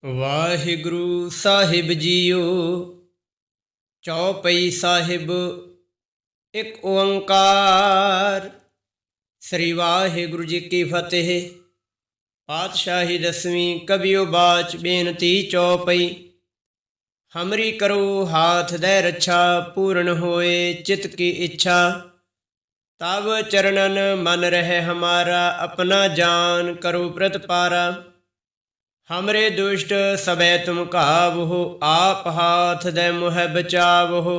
ਵਾਹਿਗੁਰੂ ਸਾਹਿਬ JIO. ਚੌਪਈ ਸਾਹਿਬ ਇੱਕ ਓੰਕਾਰ। ਸ੍ਰੀ ਵਾਹਿਗੁਰੂ ਜੀ ਕੀ ਫਤਿਹ। ਪਾਤਸ਼ਾਹੀ ਦਸਵੀਂ ਕਬਿਓ ਬਾਚ ਬੇਨਤੀ ਚੌਪਈ। ਹਮਰੀ ਕਰੋ ਹਾਥ ਦੈ ਰੱਛਾ, ਪੂਰਨ ਹੋਏ ਚਿਤ ਕੀ ਇੱਛਾ। ਤਬ ਚਰਨਨ ਮਨ ਰਹਿ ਹਮਾਰਾ, ਆਪਣਾ ਜਾਨ ਕਰੋ ਪ੍ਰਤਪਾਰਾ। हमरे दुष्ट सबै तुम कावहो, आप हाथ दे मोह बचावहो।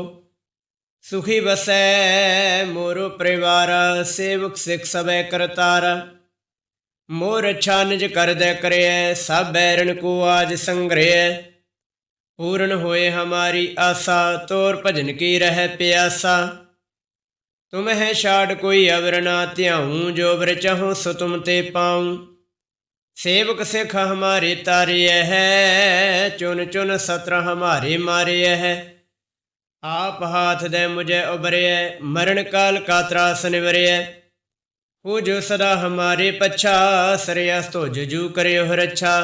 सुखी बसै मोरो परिवारा, सेवक सिख सबै करतारा। मोर अच्छा निज कर दे करय, सब बैरन को आज संग्रह। पूर्ण होए हमारी आशा, तोर भजन की रह प्यासा। तुम है छाड़ कोई अवर ना त्याऊँ, जो वर चाहो सो तुम ते पाऊँ। सेवक सिख हमारे तारे है, चुन चुन सत्र हमारे मारे है। आप हाथ दे मुझे उबरे, मरण काल का त्रास निवरे। हो जो सदा हमारे पच्छा, सरयस तो जजू करे हो रच्छा।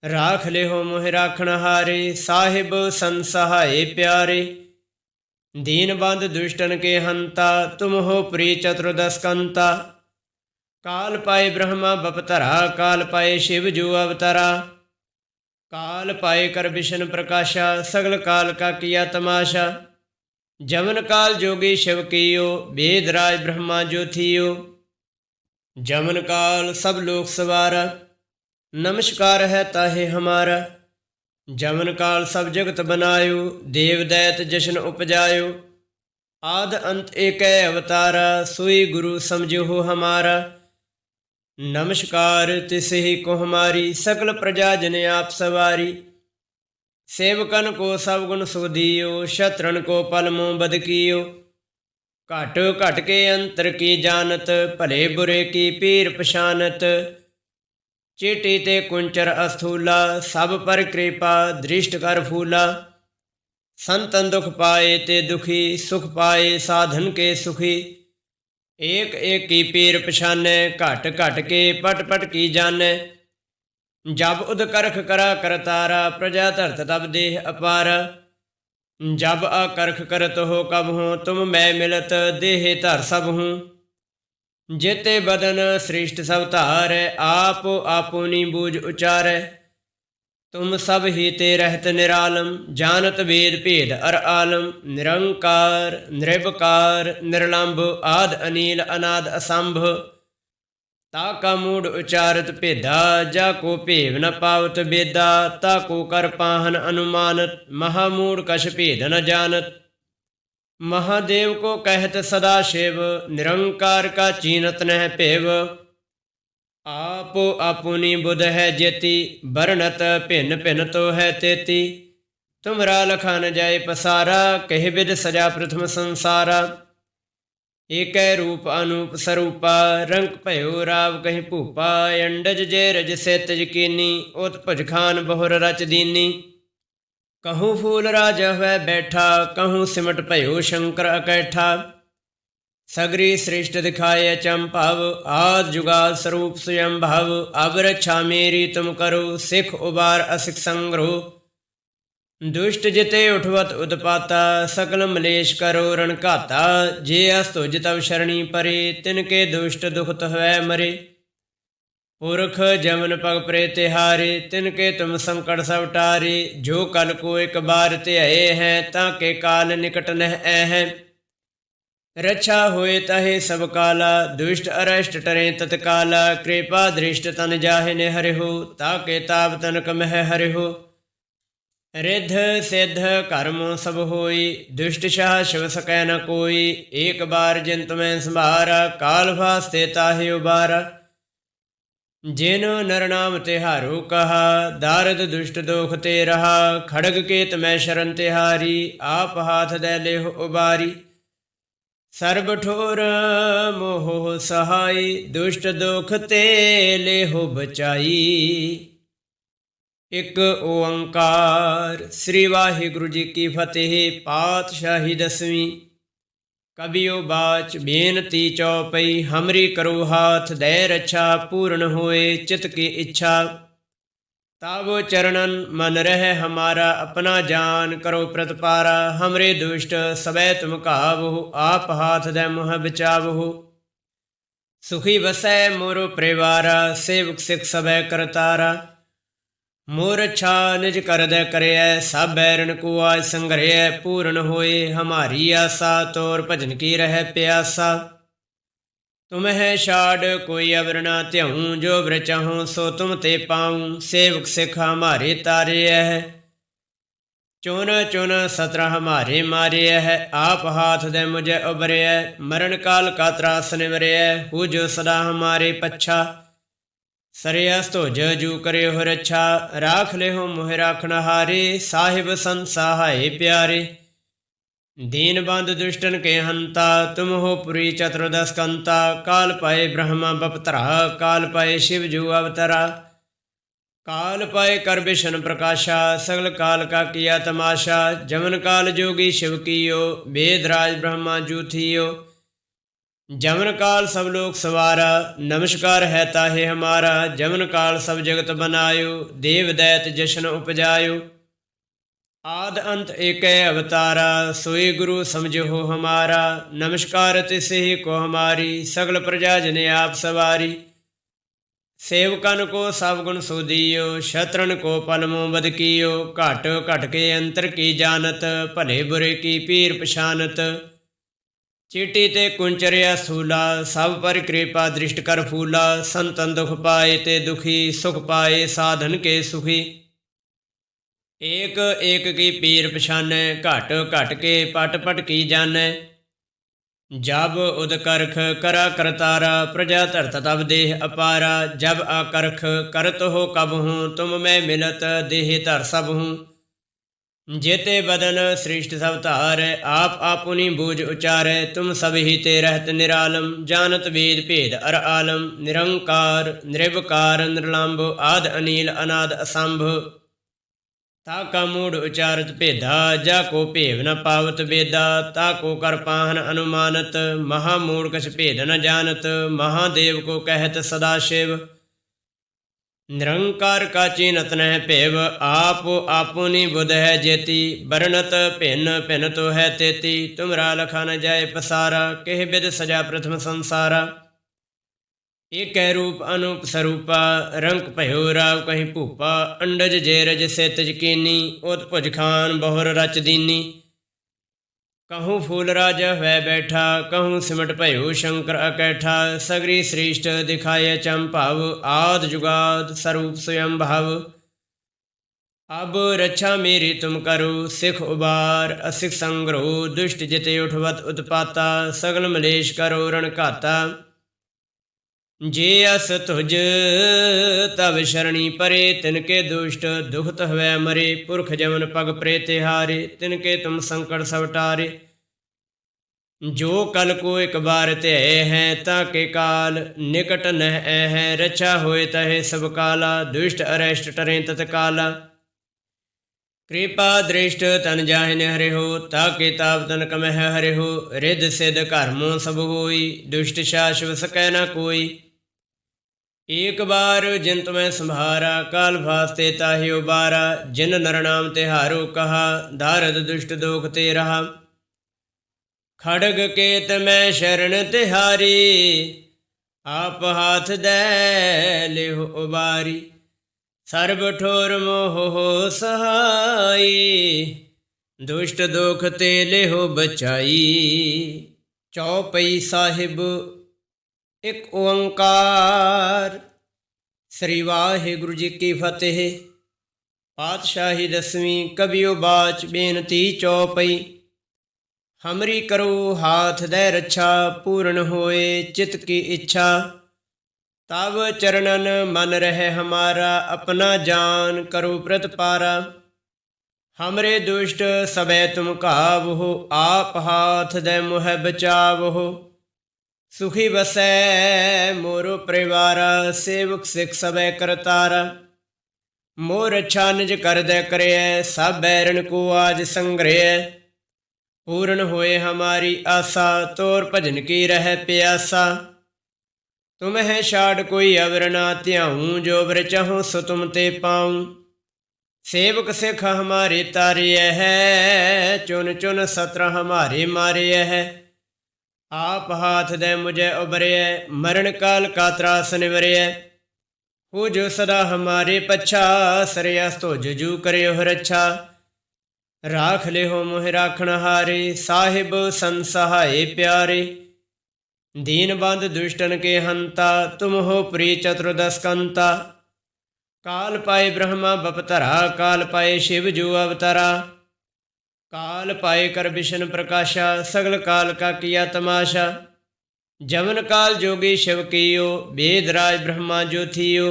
राख ले हो मोह राखण हारे, साहिब संसहाय प्यारे। दीन बंद दुष्टन के हंता, तुम हो प्रिय चतुर्दश कंता। काल पाए ब्रह्मा बपतरा, काल पाए शिव जो अवतारा। काल पाए कर विष्णु प्रकाशा, सगल काल का किया तमाशा। जमन काल जोगी शिव कियो, वेद राज ब्रह्मा जो थियो। जमन काल सब लोक सवारा, नमस्कार है ताहे हमारा। जमन काल सब जगत बनायो, देव दैत जशन उपजायो। आद अंत एक अवतारा, सोई गुरु समझो हो हमारा। नमस्कार तिसे ही को हमारी, सकल प्रजा जन आप सवारी। सेवकन को सब गुण सो दियो, शत्रन को पल मुँह बद कियो। घट घट के अंतर की जानत, भले बुरे की पीर पछानत। चेटी ते कुंचर अस्थूला, सब पर कृपा दृष्ट कर फूला। संतन दुख पाए ते दुखी, सुख पाए साधन के सुखी। एक एक की पीर पछाने, घट घट के पट पट की जाने। जब उद करख करा करतारा, प्रजा धरत तब देह अपारा। जब अकरख करत हो कब हूँ, तुम मैं मिलत देह धर सब हूँ। जेते बदन सृष्ट सब धार, आप आपुनी बूझ उचारै। तुम सब ही ते रहत निरालम, जानत वेद भेद अर आलम। निरंकार निरवकार निर्लंभ, आद अनील अनाद असंभ। ताका मूड उचारत भेदा, जाको भेव न पावत बेदा। ताको कर पाहन अनुमानत, महामूड कछ भेद न जानत। महादेव को कहत सदा शिव, निरंकार का चीनत नह पेव। आप आपुनी बुध है जेती, बरनत भिन्न भिन्न तो है तेती। तुमरा लखा न जाए पसारा, कह विद सजा प्रथम संसारा। एक रूप अनूप स्वरूपा, रंग भयो राव कहीं भूपा। अंडज जे रज से तजकीनी, उत भुज खान बहुर रच दीनी। कहूँ फूल राज हुआ बैठा, कहूँ सिमट भयो शंकर अकैठा। सगरी सृष्ट दिखाए चंपव, आद जुगाद स्वरूप स्वयं भव। अब रक्षा मेरी तुम करो, सिख उबार असिख संग्रहो। दुष्ट जिते उठवत उत्पाता, सकल मलेश करो रण घाता। जे अस्तुज तब शरणी परे, तिनके दुष्ट दुखत है मरे। पुरख जमन पग प्रे तिहारे, तिनके तुम संकट सब टारे। जो कल को एक बार त्याए हैं, ताके काल निकट नह है। रक्षा होए तहे सब काला, दुष्ट अरष्ट टरे तत्काला। कृपा दृष्ट तन जाहे ने हरि हो, ताके ताप तनक मह हरि हो। रिद्ध सिद्ध कर्म सब होई, दुष्ट शाह शिव सकै न कोई। एक बार जिन तुम्हें संभारा, काल भास्ते ताहे उबारा। जिन नर नाम तिहारो कहा, दारद दुष्ट दोख ते रहा। खड़ग केत मैं शरण तिहारी, आप हाथ दे लेहो उबारी। सर्ब ठोर मोह सहाय, दुष्ट दुख ते लेहो बचाई। एक ओंकार। श्री वाहिगुरु जी की फतेह। पातशाही दसवीं कबियो बाच बेनती चौपई। हमरी करो हाथ दे रच्छा, पूर्ण होए चित की इच्छा। तब चरणन मन रह हमारा, अपना जान करो प्रतपारा। हमरे दुष्ट सबे तुम काबहु, आप हाथ दे मुह बचावहु। सुखी बसै मोरो परिवारा, सेवक सिख सबे करतारा। मोर अच्छा निज कर दे करय, सब बैरन को आज संग्रह। पूर्ण होए हमारी आशा, तोर भजन की रह प्यासा। तुम्हें छाड़ कोई अवर ना त्यों, जो वर चाहूँ सो तुम ते पाऊँ। सेवक सिख हमारे तारे है, चुन चुन सत्र हमारे मारे है। आप हाथ दे मुझे उबरे, मरण काल का त्रास निवरे। हो जो सदा हमारे पच्छा, सरयस तो जू करे हो रच्छा। राख ले हो मोह राखन हारे, साहिब संत सहाय प्यारे। दीन बंद दुष्टन के हंता, तुम हो पुरी चतुर्दश कंता। काल पाए ब्रह्मा बपतरा, काल पाए शिव जू अवतरा। काल पाए कर विष्णु प्रकाशा, सगल काल का किया तमाशा। जमन काल जोगी शिव कियो, वेदराज ब्रह्मा जू थियो। जमन काल सब लोग सवारा, नमस्कार है ताहे हमारा। जमन काल सब जगत बनायो, देव दैत जशन उपजायो। आद अंत एक अवतारा, सोई गुरु समझो हो हमारा। नमस्कार तिसे को हमारी, सगल प्रजा जने आप सवारी। सेवकन को सब गुण सो दियो, शत्रन को पलमो बद कियो। घट घट के अंतर की जानत, भले बुरे की पीर पछानत। चीटी ते कुंचरिया सूला, सब पर कृपा दृष्ट कर फूला। संतन दुख पाए ते दुखी, सुख पाए साधन के सुखी। एक एक की पीर पछानै, घट घट के पट पट की जानै। जब उदकरख करा करतारा, प्रजा धरत तब देह अपारा। जब आकरख करत हो कब हूँ, तुम मैं मिलत देह धर सब हूँ। जेते बदन सृष्ट सब तार, आप आपुनी बूझ उचारै। तुम सब ही ते रहत निरालम, जानत वेद भेद अर आलम। निरंकार निर्विकार निर्लंब, आद अनील अनाद असंभ। ताका मूढ़ उचारत भेदा, जाको भेव न पावत वेदा। ताको कर पाहन अनुमानत, महामूढ़ कछ भेद न जानत। महादेव को कहत सदा शिव, निरंकार का चीनत न भेव। आप आपुनी बुध है जेती, बरनत भिन्न भिन्न तो है तेती। तुमरा लखा न जाय पसारा, केह बिद सजा प्रथम संसारा। एक रूप अनूप स्वरूपा, रंक भयो राव कहीं भूपा। अंडज जेरज से तजकीनी, ओत भुज खान बहुर रच दीनी। कहूँ फूल राजा वह बैठा, कहूँ सिमट भयो शंकर अकैठा। सगरी श्रेष्ठ दिखाए चंपाव, आद जुगाद स्वरूप स्वयं भाव। अब रक्षा मेरी तुम करो, सिख उबार असिख संग्रह। दुष्ट जिते उठवत उत्पाता, सगल मलेश करो रण घाता। जे अस तुझ तब शरणी परे, तिनके दुष्ट दुखत हवै मरे। पुरख जमन पग प्रे तिहारे, तिनके तुम संकट सब टारे। जो कल को एक बार त्यय है, ताके काल निकट नह है। रक्षा होए तहे सब काला, दुष्ट अरेष्ट टरें तत्काला। कृपा दृष्ट तन जाहिन हरे हो, ताके ताप तन कमह हरे हो। रिद सिद्ध कर्मों सब होई, दुष्ट शाश्व सकै न कोई। एक बार जिन तुम्हें संभारा, काल भासते ताहि उबारा। जिन नर नाम तिहारो कहा, दारद दुष्ट दोख ते रहा। खड़ग केत मैं शरण तिहारी, आप हाथ दे लेहो उबारी। सर्ब ठोर मोह हो सहाई, दुष्ट दोख ते लेहो बचाई। चौपई साहिब एक ओंकार। श्री वाहिगुरु जी की फतेह। पातशाही दसवीं कबियो बाच बेनती चौपई। हमरी करो हाथ दे रक्षा, पूर्ण होए चित की इच्छा। तब चरणन मन रहे हमारा, अपना जान करो प्रतपारा। हमरे दुष्ट सबे तुम काबहो, आप हाथ दे मुह बचावहो। सुखी बसै मोरो परिवारा, सेवक सिख सबे करतारा। मोर अच्छा निज कर दे करे, सब बैरन को आज संग्रह। पूर्ण होए हमारी आशा, तोर भजन की रह प्यासा। ਤੁਮਹਿ ਛਾੜ ਕੋਈ ਅਵਰ ਨਾ ਧਿਆਊਂ, ਜੋ ਬਰ ਚਾਹੂੰ ਸੋ ਤੁਮ ਤੇ ਪਾਊਂ। सेवक सिख हमारे तारिय है, चुन चुन सत्र हमारे मारिय है। आप हाथ दे मुझे उबरिय, मरण काल का त्रास निवरिय। हो जो सदा हमारे पच्छा, सरयस तो जजू करे हो रच्छा। राख ले हो मोह राखण हारे, साहिब संसहाय प्यारे। दीन बंद दुष्टन के हंता, तुम हो प्री चतुर्दस्कंता। काल पाए ब्रह्मा बपतरा, काल पाए शिव जो अवतारा। काल पाए कर विष्णु प्रकाशा, सगल काल का किया तमाशा। जमन काल जोगी शिव कियो, वेद राज ब्रह्मा जो थियो।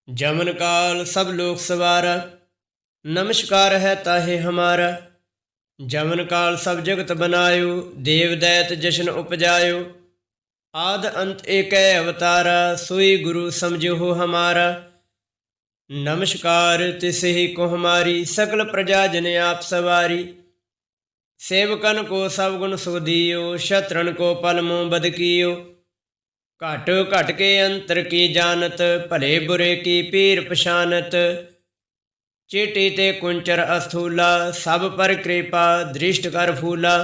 जमन काल सब लोक सवारा, नमस्कार है ताहे हमारा। जमन काल सब जगत बनायो, देव दैत जशन उपजायो। आद अंत एक अवतारा, सोई गुरु समझो हो हमारा। नमस्कार तिस ही को हमारी, सकल प्रजा जन आप सवारी। सेवकन को सब गुण सुख दियो, शत्रन को पल मुँह बद कियो। घट घट के अंतर की जानत, भले बुरे की पीर पछानत। चेटी ते कुंचर अस्थूला, सब पर कृपा दृष्ट कर फूला।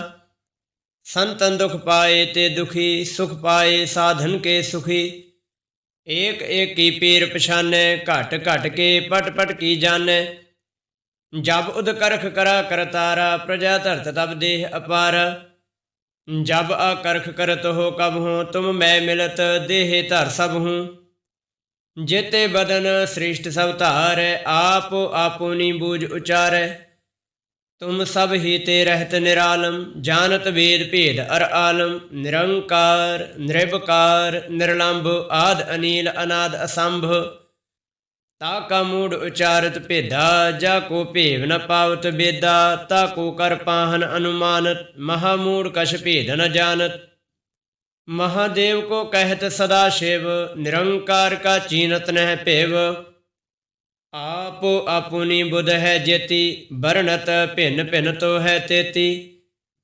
संतन दुख पाए ते दुखी, सुख पाए साधन के सुखी। एक एक की पीर पछाने, घट घट के पट पट की जाने। जब उद करख करा करतारा, प्रजा धरत तब देह अपारा। जब अकरख करत हो कब हूँ, तुम मैं मिलत देह धर सब हूँ। जेते बदन सृष्ट सब धार, आप आपुनी बूझ उचारै। तुम सब ही ते रहत निरालम, जानत वेद भेद अर आलम। निरंकार निरवकार निर्लंभ, आद अनील अनाद असंभ। ताका मूड उचारत भेदा, जाको भेव न पावत बेदा। ताको कर पाहन अनुमानत, महामूड कछ भेद न जानत। महादेव को कहत सदा शिव, निरंकार का चीनत नह पेव। आप आपुनी बुध है जेती, बरनत भिन्न भिन्न तो है तेती।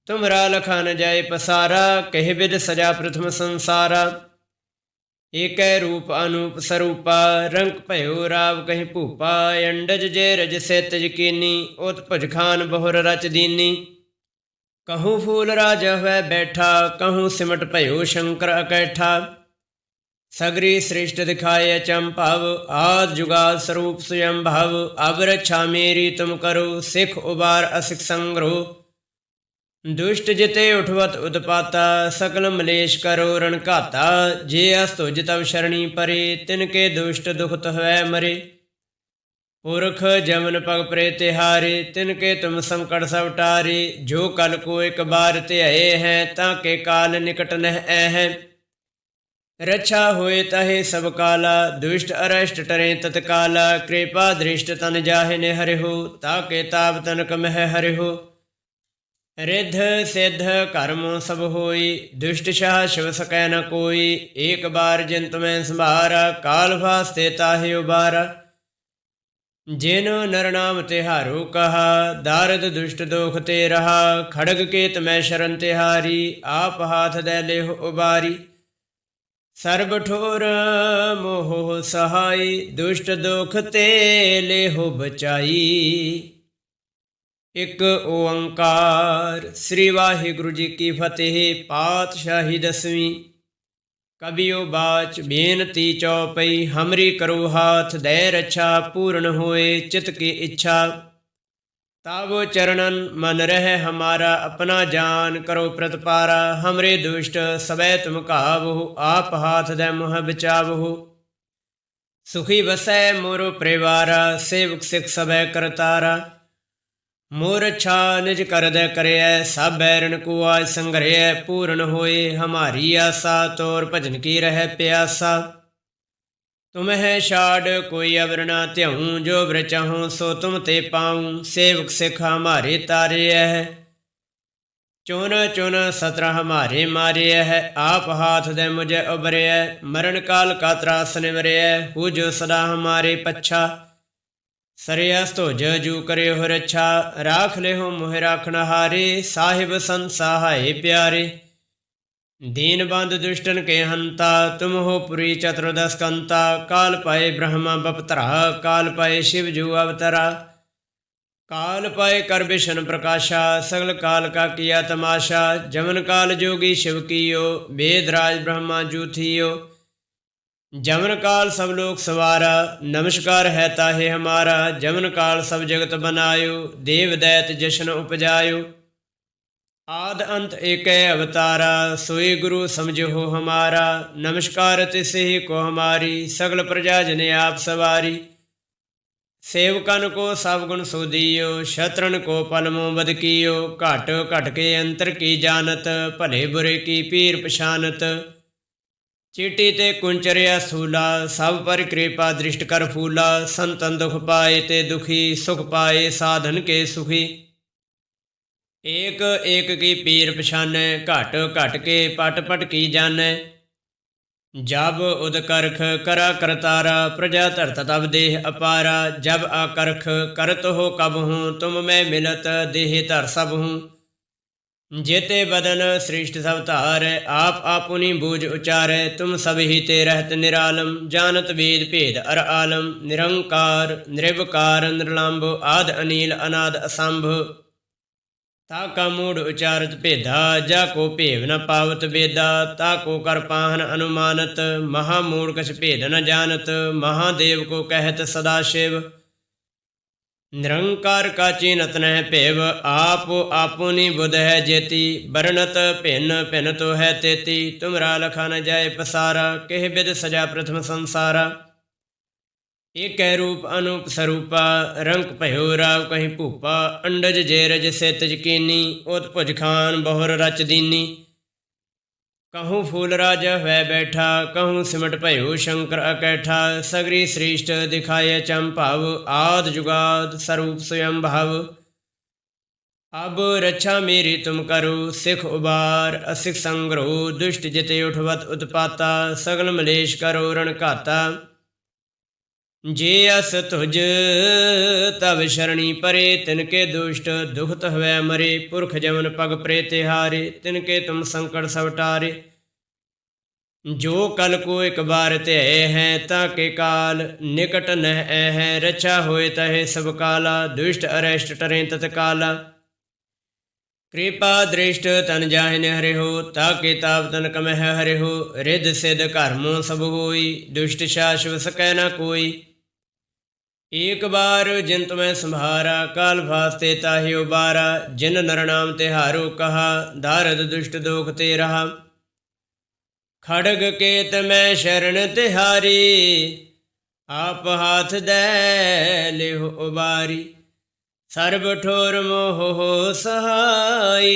तुमरा लखा न जाए पसारा, कह विद सजा प्रथम संसारा। एक रूप अनूप स्वरूपा, रंग भयो राव कहीं भूपा। अंडज जे रज से तजकीनी, उत भुज खान बहुर रच दीनी। कहूँ फूल राज हुआ बैठा, कहूँ सिमट भयो शंकर अकैठा। सगरी सृष्ट दिखाए चंपव, आद जुगाद स्वरूप स्वयं भव। अब रक्षा मेरी तुम करो, सिख उबार असिख संग्रह। दुष्ट जिते उठवत उत्पाता, सकल मलेश करो रण घाता। जे अस्तुज तब शरणी परे, तिनके दुष्ट दुखत है मरे। पुरख जमन पग प्रे तिहारे, तिनके तुम संकट सब टारे। जो कल को एक बार ते आए हैं, ताके काल निकट नह है। रक्षा होए तहे सब काला, दुष्ट अरष्ट टरे तत्काला। कृपा दृष्ट तन जाहे ने हरि हो, ताके ताप तनक मह हरि हो। रिद्ध सिद्ध कर्म सब होई, दुष्ट शाह शिव सकै न कोई। एक बार जिन तुम्हें संभारा, काल भास्ते ताहे उबारा। जिन नर नाम तिहारो कहा, दारद दुष्ट दोख ते रहा। खड़ग केत मैं शरण तिहारी, आप हाथ दे लेहो उबारी। सर्ब ठोर मोह सहाय, दुष्ट दुख ते लेहो बचाई। एक ओंकार। श्री वाहिगुरु जी की फतेह। पातशाही दसवीं। कबियो बाच बेनती चौपई, हमरी करो हाथ दे रक्षा। पूर्ण होए चित की इच्छा, तावो चरणन मन रह हमारा। अपना जान करो प्रतपारा, हमरे दुष्ट सबे तुम काबो। आप हाथ दे मुह बचावो। सुखी बसै मोरो परिवारा, सेवक सिख सबे करतारा। मोर अच्छा निज कर दे करे, सब बैरन को आज संग्रह। पूर्ण होए हमारी आशा, तोर भजन की रह प्यासा। तुम्हें छाड़ कोई अवर ना त्याऊँ, जो बर चाहूँ सो तुम ते पाऊँ। सेवक सिख हमारे तारे है, चुन चुन सत्र हमारे मारे है। आप हाथ दे मुझे उबरे, मरण काल का त्रास निवरे। हो जो सदा हमारे पच्छा, सरयस तो जू करे हो रक्षा। राख ले हो मोह राखण हारे, साहिब संत सहाय प्यारे। दीन बंधु दुष्टन के हंता, तुम हो पुरी चतुर्दश कंता। काल पाए ब्रह्मा बपतरा, काल पाए शिव जू अवतरा। काल पाए कर विष्णु प्रकाशा, सगल काल का किया तमाशा। जमन काल जोगी शिव कियो, वेद राज ब्रह्मा जू थियो। जमन काल सब लोक सवारा, नमस्कार है ताहे हमारा। जमन काल सब जगत बनायो, देव दैत जशन उपजायो। आद अंत एक अवतारा, सोई गुरु समझो हो हमारा। नमस्कार तिसे ही को हमारी, सगल प्रजा जने आप सवारी। सेवकन को सब गुण सो दियो, शत्रन को पलमो बद कियो। घट घट के अंतर की जानत, भले बुरे की पीर पछानत। चीटी ते कुंचरिया सूला, सब पर कृपा दृष्ट कर फूला। संतन दुख पाए ते दुखी, सुख पाए साधन के सुखी। एक एक की पीर पछानै, घट घट के पट पट की जानै। जब उदकरख करा करतारा, प्रजा धरत तब देह अपारा। जब आकरख करत हो कब हूँ, तुम मैं मिलत देह धर सब हूँ। जेते बदन सृष्ट सब धार, आप आपुनी बूझ उचारै। तुम सब ही ते रहत निरालम, जानत वेद भेद अर आलम। निरंकार निर्विकार निर्लंब, आद अनील अनाद असंभ। ताका मूढ़ उचारत भेदा, जाको भेव न पावत वेदा। ताको कर पाहन अनुमानत, महामूढ़ कछ भेद न जानत। महादेव को कहत सदा शिव, निरंकार का चीनत न भेव। आप आपुनी बुध है जेती, बरनत भिन्न भिन्न तो है तेती। तुमरा लखा न जाय पसारा, केह बिद सजा प्रथम संसारा। एक रूप अनूप स्वरूपा, रंक भयो राव कहीं भूपा। अंडज जेरज से तजकीनी, ओत भुज खान बहुर रच दीनी। कहूँ फूल राजा वह बैठा, कहूँ सिमट भयो शंकर अकैठा। सगरी श्रेष्ठ दिखाए चंपाव, आद जुगाद स्वरूप स्वयं भाव। अब रक्षा मेरी तुम करो, सिख उबार असिख संग्रह। दुष्ट जिते उठवत उत्पाता, सगल मलेश करो रण घाता। जे अस तुझ तब शरणी परे, तिनके दुष्ट दुखत हवै मरे। पुरख जमन पग प्रे तिहारे, तिनके तुम संकट सब टारे। जो कल को एक बार ते है, ताके काल निकट नह है। रक्षा होए तहे सब काला, दुष्ट अरेष्ट टरें तत्काला। कृपा दृष्ट तन जाहिन हरे हो, ताके ताप तन कमह हरे हो। रिद सिद्ध कर्मों सब होई, दुष्ट शाश्व सकै न कोई। एक बार जिन तुम्हें संभारा, काल भास्ते ताहि उबारा। जिन नर नाम तिहारो कहा, दारद दुष्ट दोख ते रहा। खड़ग केत मैं शरण तिहारी, आप हाथ दे लेहो उबारी। सर्ब ठोर मोह हो सहाई,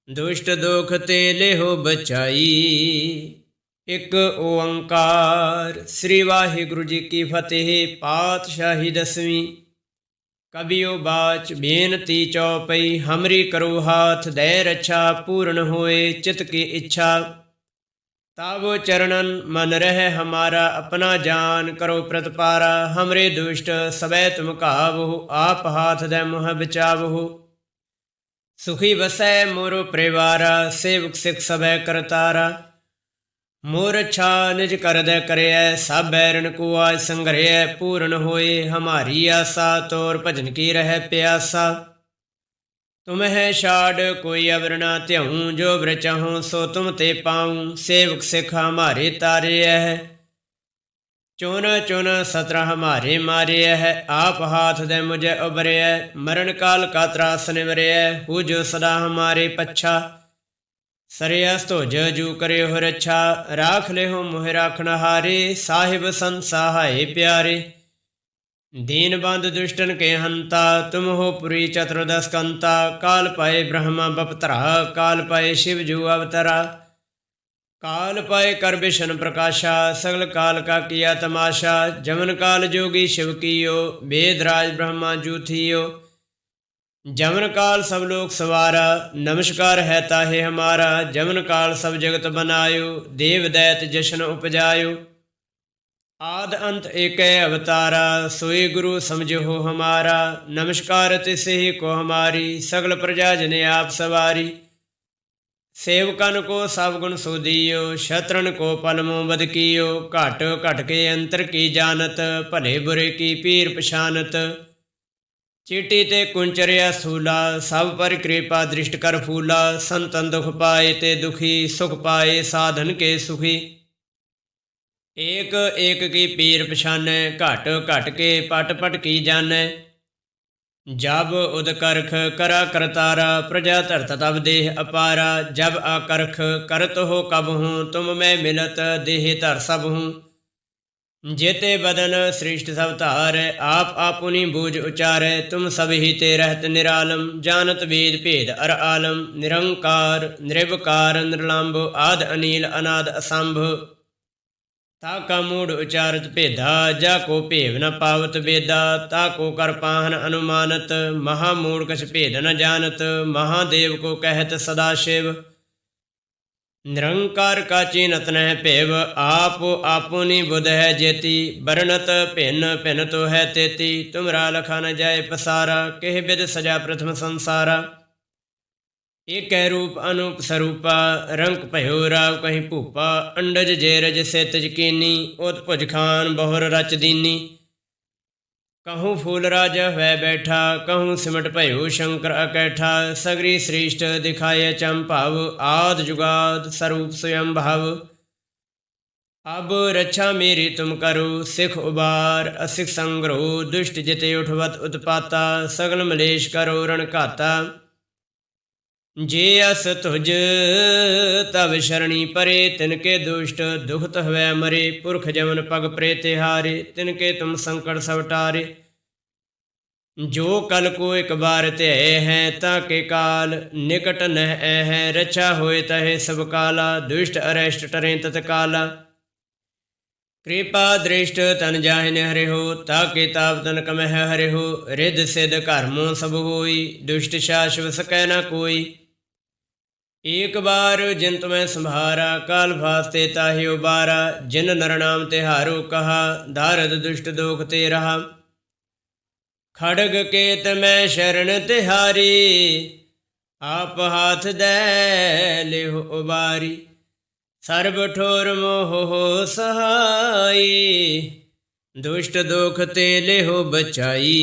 दुष्ट दोख ते लेहो बचाई। एक ओंकार। श्री वाहिगुरु जी की फतेह। पातशाही दसवीं। कबियो बाच बेनती चौपई, हमरी करो हाथ दे रक्षा। पूर्ण होए चित की इच्छा, तावो चरणन मन रह हमारा। अपना जान करो प्रतपारा, हमरे दुष्ट सबै तुम कावो। आप हाथ दे मुह बचावो। सुखी बसै मोरो परिवारा, सेवक सिख सबै करतारा। मोर अच्छा निज कर दे करे, सब बैरन को आज संग्रह। पूर्ण होए हमारी आशा, तोर भजन की रह प्यासा। तुम्हें छाड़ कोई अवर ना त्यों, जो वर चाहूँ सो तुम ते पाऊँ। सेवक सिख हमारे तारे है, चुन चुन सत्र हमारे मारे है। आप हाथ दे मुझे उबरे, मरण काल का त्रास निवरे। हो जो सदा हमारे पच्छा, सरयस्त हो जू करे हो रक्षा। राख ले हो मोह राखण हारे, साहिब संत सहाय प्यारे। दीन बंधु दुष्टन के हंता, तुम हो पुरी चतुर्दश कंता। काल पाए ब्रह्मा बपतरा, काल पाए शिव जू अवतरा। काल पाए कर विष्णु प्रकाशा, सगल काल का किया तमाशा। जमन काल जोगी शिव कियो, वेद राज ब्रह्मा जू थियो। जमन काल सब लोक सवारा, नमस्कार है ताहे हमारा। जमन काल सब जगत बनायो, देव दैत जशन उपजायो। आद अंत एक अवतारा, सोई गुरु समझो हो हमारा। नमस्कार तिसे ही को हमारी, सगल प्रजा जने आप सवारी। सेवकन को सब गुण सो दियो, शत्रन को पल मोह बद कियो। घट घट के अंतर की जानत, भले बुरे की पीर पछानत। चीटी ते कुंचरिया सूला, सब पर कृपा दृष्ट कर फूला। संतन दुख पाए ते दुखी, सुख पाए साधन के सुखी। एक एक की पीर पछानै, घट घट के पट पट की जानै। जब उदकरख करा करतारा, प्रजा धरत तब देह अपारा। जब आकरख करत हो कब हूँ, तुम मैं मिलत देह धर सब हूँ। जेते बदन सृष्ट सब धार, आप आपुनी बूझ उचारै। तुम सब ही ते रहत निरालम, जानत वेद भेद अर आलम। निरंकार निर्विकार निर्लंब, आद अनील अनाद असंभ। ताका मूढ़ उचारत भेदा, जाको भेव न पावत बेदा। ताको कर पाहन अनुमानत, महामूढ़ कछ भेद न जानत। महादेव को कहत सदा शिव, निरंकार का चीनत न भेव। आप आपुनी बुध है जेती, बरनत भिन्न भिन्न तो है तेती। तुमरा लखा न जाए पसारा, केह बिद सजा प्रथम संसारा। एक रूप अनूप स्वरूपा, रंक भयो राव कहीं भूपा। अंडज जेरज सेत यकीनी, ओत भुज खान बहुर रच दीनी। कहूँ फूल राजा वह बैठा, कहूँ सिमट भयो शंकर अकैठा। सगरी श्रेष्ठ दिखाए चंपाव, आद जुगाद स्वरूप स्वयं भाव। अब रक्षा मेरी तुम करो, सिख उबार असिख संग्रहो। दुष्ट जिते उठवत उत्पाता, सगल मलेश करो रण घाता। जे अस तुझ तब शरणी परे, तिनके दुष्ट दुखत हवै मरे। पुरख जमन पग प्रे तिहारे, तिनके तुम संकट सब टारे। जो कल को एक बार त्याय है, ताके काल निकट नह है। रक्षा होए तहे सब काला, दुष्ट अरेष्ट टरें तत्काला। कृपा दृष्ट तन जाहिन हरे हो, ताके ताप तन कमह हरे हो। रिद सिद्ध कर्मों सब होई, दुष्ट शाश्व सकै न कोई। एक बार जिन तुम्हें संभारा, काल भास्ते ताहि उबारा। जिन नर नाम तिहारो कहा, दारद दुष्ट दोख ते रहा। खड़ग केत मैं शरण तिहारी, आप हाथ दे लेहो उबारी। सर्ब ठोर मोह हो सहाई, दुष्ट दोख ते लेहो बचाई।